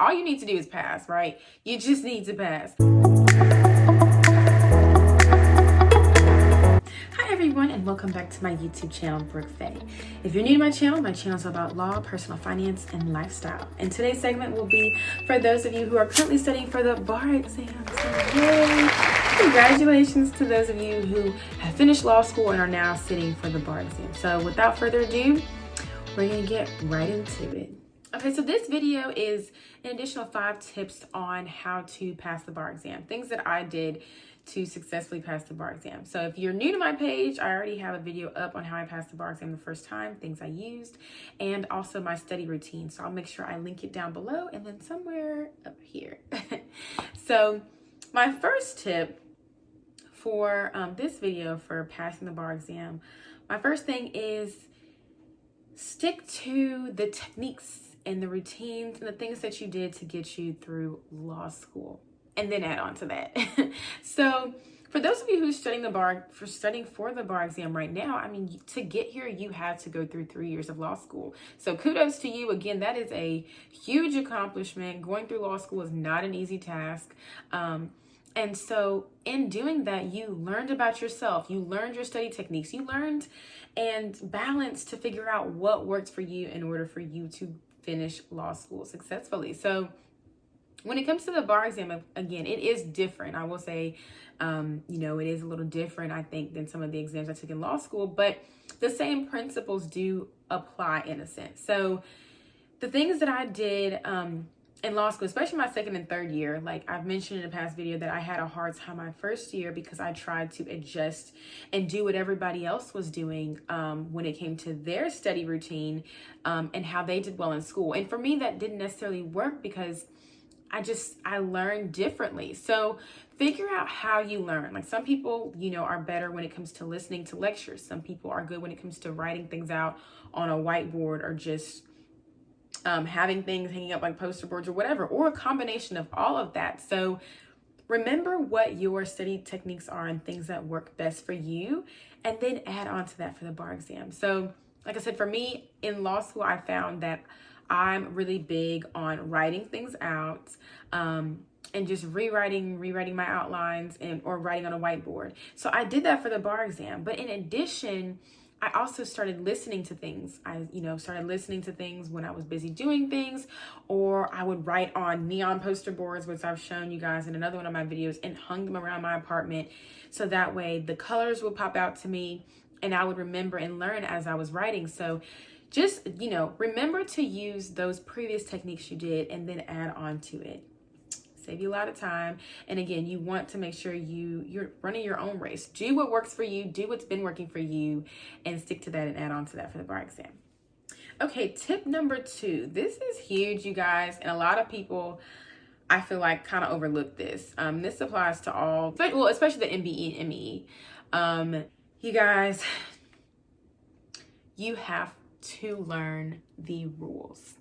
All you need to do is pass, right? You just need to pass. Hi everyone, and welcome back to my YouTube channel, Brooke Faye. If you're new to my channel is about law, personal finance, and lifestyle. And today's segment will be for those of you who are currently studying for the bar exams. Yay! Congratulations to those of you who have finished law school and are now sitting for the bar exam. So without further ado, we're gonna get right into it. Okay, so this video is an additional 5 tips on how to pass the bar exam, things that I did to successfully pass the bar exam. So if you're new to my page, I already have a video up on how I passed the bar exam the first time, things I used, and also my study routine. So I'll make sure I link it down below and then somewhere up here. So my first tip for this video for passing the bar exam, my first thing is stick to the techniques and the routines and the things that you did to get you through law school, and then add on to that. So for those of you who's studying for the bar exam right now, I mean, to get here, you have to go through 3 years of law school. So kudos to you. Again, that is a huge accomplishment. Going through law school is not an easy task. And so in doing that, you learned about yourself, you learned your study techniques, you learned and balanced to figure out what works for you in order for you to finish law school successfully. So when it comes to the bar exam, again, it is different. I will say, it is a little different, I think, than some of the exams I took in law school, but the same principles do apply in a sense. So the things that I did, in law school, especially my second and third year, like I've mentioned in a past video that I had a hard time my first year because I tried to adjust and do what everybody else was doing when it came to their study routine and how they did well in school. And for me, that didn't necessarily work because I learned differently. So figure out how you learn. Like some people, are better when it comes to listening to lectures. Some people are good when it comes to writing things out on a whiteboard or just having things hanging up like poster boards or whatever, or a combination of all of that. So remember what your study techniques are and things that work best for you, and then add on to that for the bar exam. So like I said, for me in law school, I found that I'm really big on writing things out and just rewriting my outlines or writing on a whiteboard. So I did that for the bar exam. But in addition, I also started listening to things. I started listening to things when I was busy doing things, or I would write on neon poster boards, which I've shown you guys in another one of my videos, and hung them around my apartment. So that way the colors would pop out to me and I would remember and learn as I was writing. So just, remember to use those previous techniques you did and then add on to it. Save you a lot of time. And again, you want to make sure you're running your own race. Do what works for you, do what's been working for you, and stick to that and add on to that for the bar exam. Okay, tip number 2. This is huge, you guys, and a lot of people, I feel like, kind of overlook this. This applies to all, especially the MBE and ME. You guys, you have to learn the rules.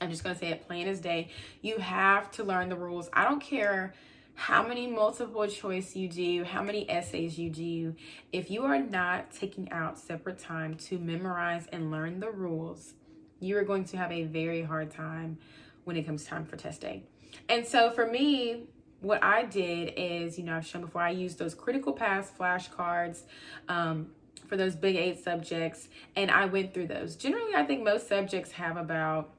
I'm just going to say it plain as day. You have to learn the rules. I don't care how many multiple choice you do, how many essays you do. If you are not taking out separate time to memorize and learn the rules, you are going to have a very hard time when it comes time for test day. And so for me, what I did is, I've shown before, I used those critical pass flashcards for those big 8 subjects, and I went through those. Generally, I think most subjects have about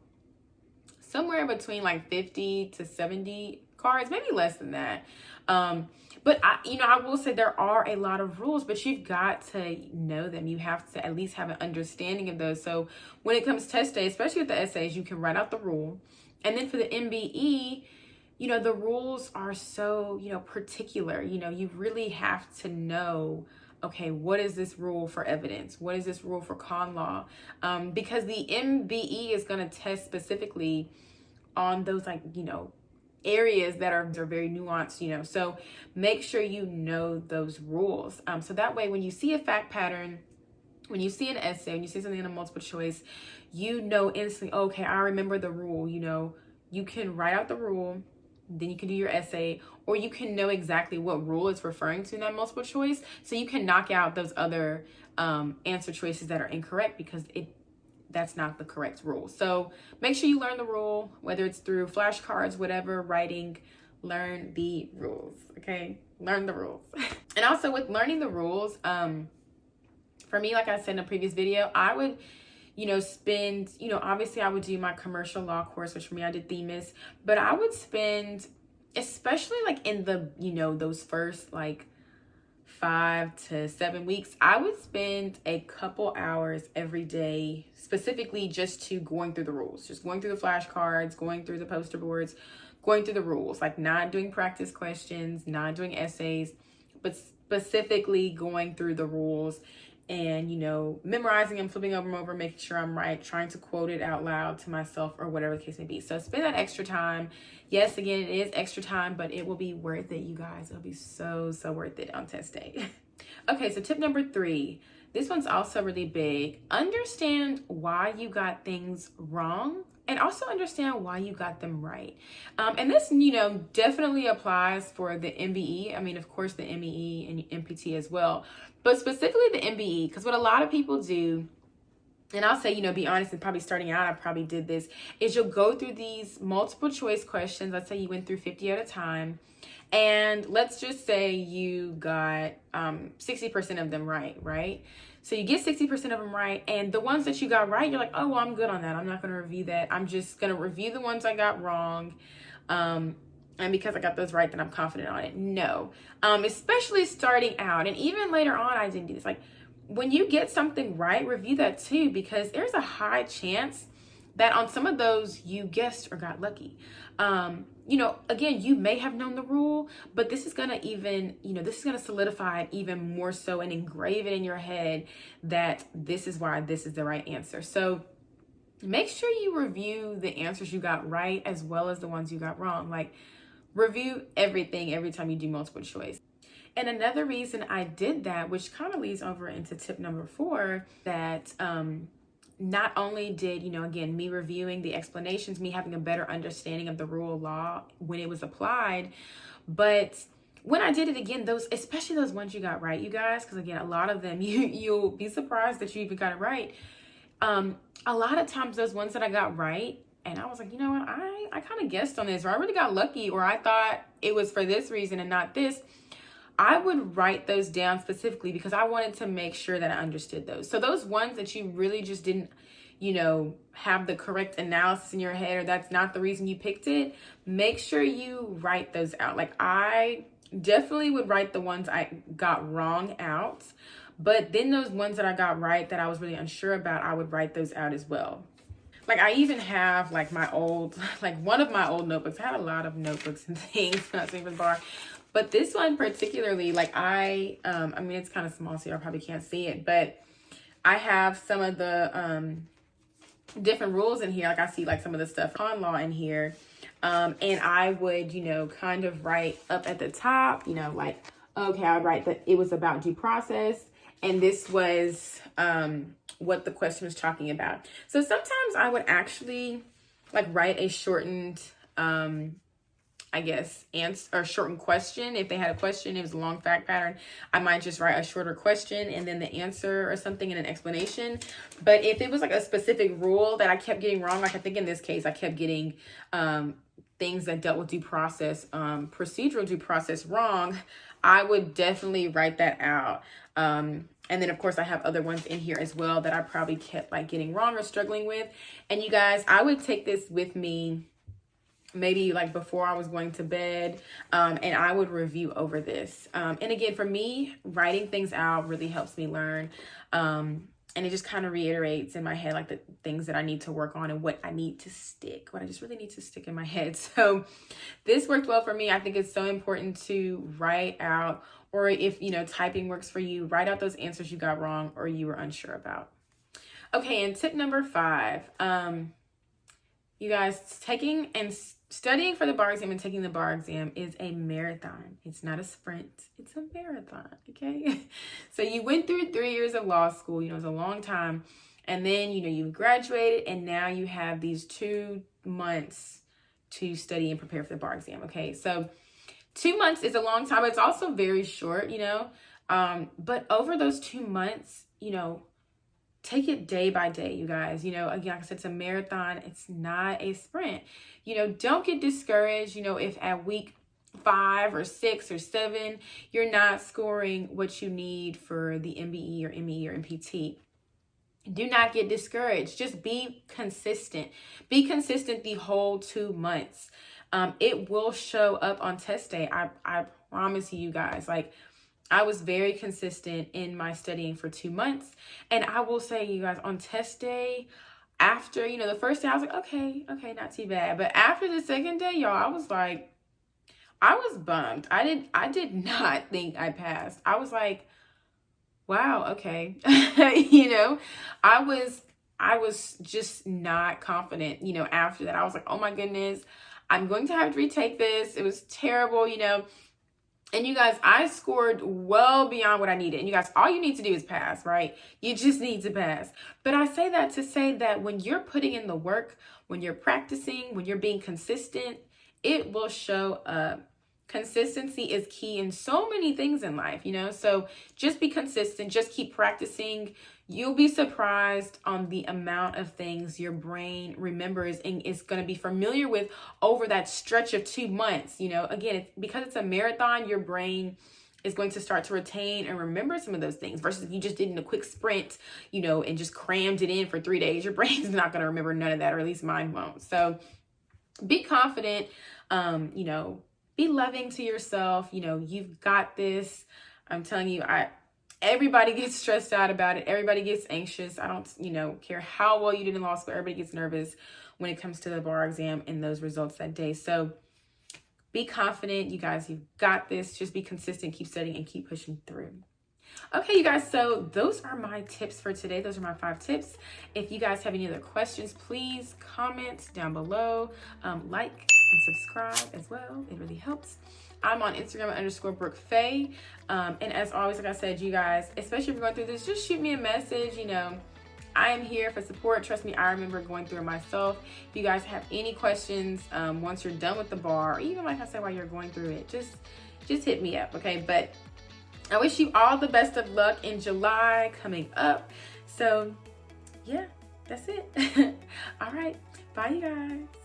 somewhere between like 50 to 70 cards, maybe less than that. But I will say there are a lot of rules, but you've got to know them. You have to at least have an understanding of those. So when it comes test day, especially with the essays, you can write out the rule. And then for the MBE, the rules are so, particular. You really have to know, okay, what is this rule for evidence? What is this rule for con law? Because the MBE is going to test specifically on those, areas that are very nuanced, so make sure you know those rules. So that way, when you see a fact pattern, when you see an essay, when you see something in a multiple choice, instantly, okay, I remember the rule. You can write out the rule, then you can do your essay, or you can know exactly what rule it's referring to in that multiple choice, so you can knock out those other answer choices that are incorrect, because that's not the correct rule. So make sure you learn the rule, whether it's through flashcards, whatever, writing, learn the rules, okay? Learn the rules. And also with learning the rules, for me, like I said in a previous video, I would, spend, obviously I would do my commercial law course, which for me, I did Themis, but I would spend, especially like in the, those first like 5 to 7 weeks, I would spend a couple hours every day, specifically just to going through the rules, just going through the flashcards, going through the poster boards, going through the rules, like not doing practice questions, not doing essays, but specifically going through the rules and, memorizing them, flipping over and over, making sure I'm right, trying to quote it out loud to myself or whatever the case may be. So spend that extra time. Yes, again, it is extra time, but it will be worth it, you guys. It'll be so worth it on test day. Okay, so tip number 3. This one's also really big. Understand why you got things wrong and also understand why you got them right. And this, definitely applies for the MBE. I mean, of course, the MEE and MPT as well, but specifically the MBE, because what a lot of people do, and I'll say, be honest, and probably starting out, I probably did this, is you'll go through these multiple choice questions. Let's say you went through 50 at a time. And let's just say you got 60% of them right? So you get 60% of them right. And the ones that you got right, you're like, oh, well, I'm good on that. I'm not going to review that. I'm just going to review the ones I got wrong. And because I got those right, then I'm confident on it. No, especially starting out. And even later on, I didn't do this. Like when you get something right, review that too, because there's a high chance that on some of those you guessed or got lucky. Again, you may have known the rule, but this is going to solidify it even more so and engrave it in your head that this is why this is the right answer. So make sure you review the answers you got right as well as the ones you got wrong. Like review everything every time you do multiple choice. And another reason I did that, which kind of leads over into tip number 4, that not only did, again, me reviewing the explanations, me having a better understanding of the rule of law when it was applied, but when I did it again, especially those ones you got right, you guys, because again, a lot of them, you'll be surprised that you even got it right. A lot of times those ones that I got right, and I was like, you know what, I kind of guessed on this, or I really got lucky, or I thought it was for this reason and not this. I would write those down specifically because I wanted to make sure that I understood those. So those ones that you really just didn't, have the correct analysis in your head, or that's not the reason you picked it, make sure you write those out. Like I definitely would write the ones I got wrong out, but then those ones that I got right that I was really unsure about, I would write those out as well. Like I even have like one of my old notebooks. I had a lot of notebooks and things when I was in the bar. But this one particularly, like I mean, it's kind of small, so y'all probably can't see it, but I have some of the different rules in here. Like I see like some of the stuff on law in here. And I would, kind of write up at the top, like, okay, I would write that it was about due process. And this was what the question was talking about. So sometimes I would actually like write a shortened answer or shortened question. If they had a question, it was a long fact pattern, I might just write a shorter question and then the answer or something in an explanation. But if it was like a specific rule that I kept getting wrong, like I think in this case, I kept getting things that dealt with due process, procedural due process wrong, I would definitely write that out. And then of course I have other ones in here as well that I probably kept like getting wrong or struggling with. And you guys, I would take this with me maybe like before I was going to bed, and I would review over this. And again, for me, writing things out really helps me learn. And it just kind of reiterates in my head, like the things that I need to work on and what I need to stick, what I just really need to stick in my head. So this worked well for me. I think it's so important to write out, or if, typing works for you, write out those answers you got wrong or you were unsure about. Okay. And tip number 5, you guys, studying for the bar exam and taking the bar exam is a marathon. It's not a sprint. It's a marathon, okay? So you went through 3 years of law school, it's a long time. And then, you've graduated and now you have these 2 months to study and prepare for the bar exam, okay? So 2 months is a long time. It's also very short, but over those 2 months, take it day by day, you guys. Again, like I said, it's a marathon. It's not a sprint. Don't get discouraged, if at week 5 or 6 or 7, you're not scoring what you need for the MBE or ME or MPT. Do not get discouraged. Just be consistent. Be consistent the whole 2 months. It will show up on test day. I promise you guys. Like, I was very consistent in my studying for 2 months. And I will say, you guys, on test day, after, the first day, I was like, okay, not too bad. But after the second day, y'all, I was bummed. I did not think I passed. I was like, wow, okay. I was just not confident, after that. I was like, oh my goodness, I'm going to have to retake this. It was terrible, And you guys, I scored well beyond what I needed. And you guys, all you need to do is pass, right? You just need to pass. But I say that to say that when you're putting in the work, when you're practicing, when you're being consistent, it will show up. Consistency is key in so many things in life, So just be consistent. Just keep practicing. You'll be surprised on the amount of things your brain remembers and is going to be familiar with over that stretch of 2 months. Again, because it's a marathon, your brain is going to start to retain and remember some of those things versus if you just did in a quick sprint, and just crammed it in for 3 days, your brain's not going to remember none of that, or at least mine won't. So be confident, be loving to yourself. You've got this. I'm telling you, everybody gets stressed out about it. Everybody gets anxious. I don't, care how well you did in law school. Everybody gets nervous when it comes to the bar exam and those results that day. So be confident, you guys. You've got this. Just be consistent, keep studying, and keep pushing through. Okay, you guys, so those are my tips for today. Those are my 5 tips. If you guys have any other questions, please comment down below. Like and subscribe as well. It really helps. I'm on Instagram at _brookefay. And as always, like I said, you guys, especially if you're going through this, just shoot me a message. I am here for support. Trust me, I remember going through it myself. If you guys have any questions, once you're done with the bar, or even like I said, while you're going through it, just hit me up, okay? But I wish you all the best of luck in July coming up. So yeah, that's it. All right. Bye, you guys.